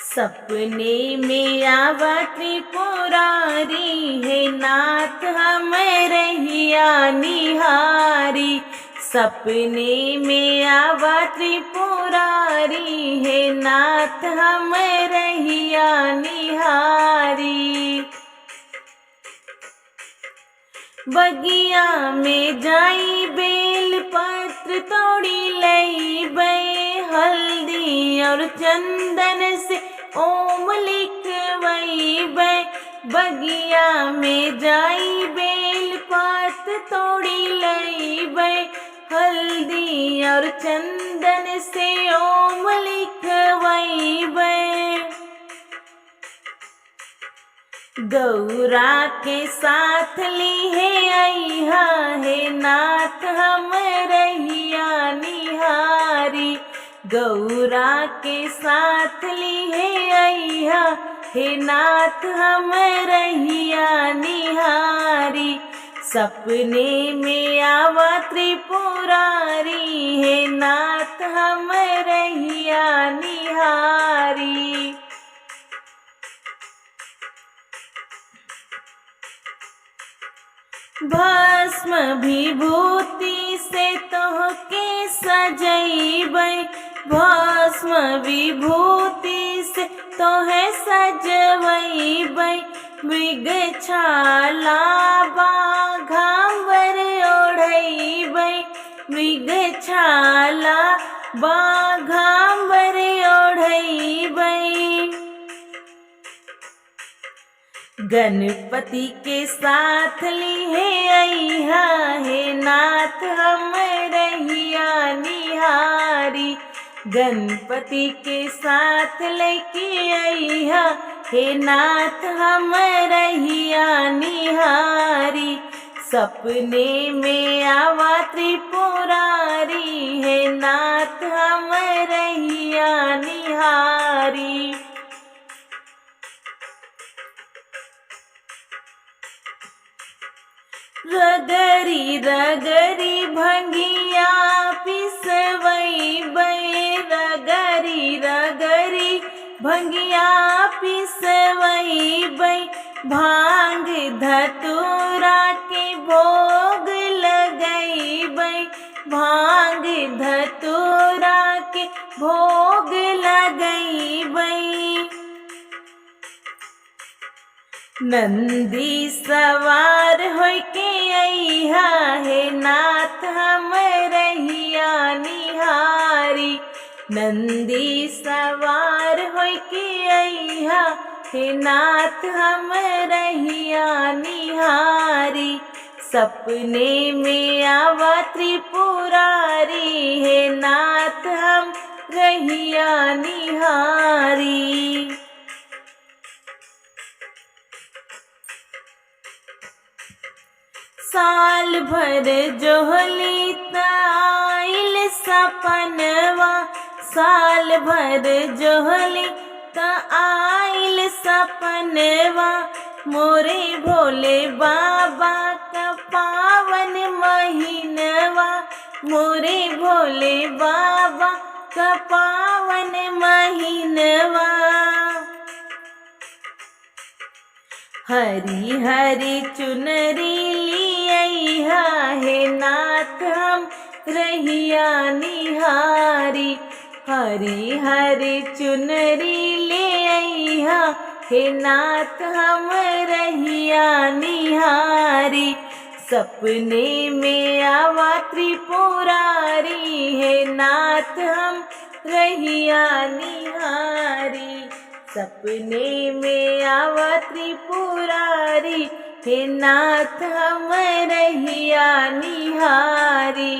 सपने में आवा त्रिपुरारी है नाथ हम रहिया निहारी। सपने में आवा त्रिपुरारी है नाथ हम रहिया निहारी। बगिया में जाई बेल पत्र तोड़ी लई बे, हल्दी और चंदन से ओम लिखवई बे। बगिया में जाई बेल पत्र तोड़ी लई बे, हल्दी और चंदन से ओम लिखवई बे। गौरा के साथ ली है अइहा है नाथ हम रहिया निहारी। गौरा के साथ ली है अइहा है नाथ हम रहिया निहारी। सपने में आवा त्रिपुरारी है नाथ हम रहिया निहारी। भस्म विभूति से तोहके सजैबै, भस्म विभूति से तोहे सजवैबै। मृगछाला बाघांबर ओढ़ैबै, मृगछाला बाघांबर ओढ़ैबै। गणपति के साथ ली है अइहा है नाथ हम रहिया निहारी। गणपति के साथ लेके अइहा है नाथ हम रहिया निहारी। सपने में आवा त्रिपुरारी है नाथ हम रहिया निहारी। रगरी रगरी भंगिया पिसवई बे, रगरी रगरी भंगिया पिसवई बे। भांग धतूरा के भोग लगई बे, भांग धतूरा के भोग लगई बे। नंदी सवार होके अइहा है नाथ हम रहिया निहारी। नंदी सवार होके अइहा है नाथ हम रहिया निहारी। सपने में आवा त्रिपुरारी है नाथ हम रहिया निहारी। साल भर जोहली आइल सपनवा, साल भर जोहली आइल सपनवा। मोरे भोले बाबा का पावन महीनवा, मोरे भोले बाबा का पावन महीनवा। हरी हरी चुनरी लिया है नाथ हम रहिया निहारी। हरी हरी चुनरी लिया है नाथ हम रहिया निहारी। सपने में आवा त्रिपुरारी है नाथ हम रहिया निहारी। सपने में आवा त्रिपुरारी है नाथ हम रहिया निहारी।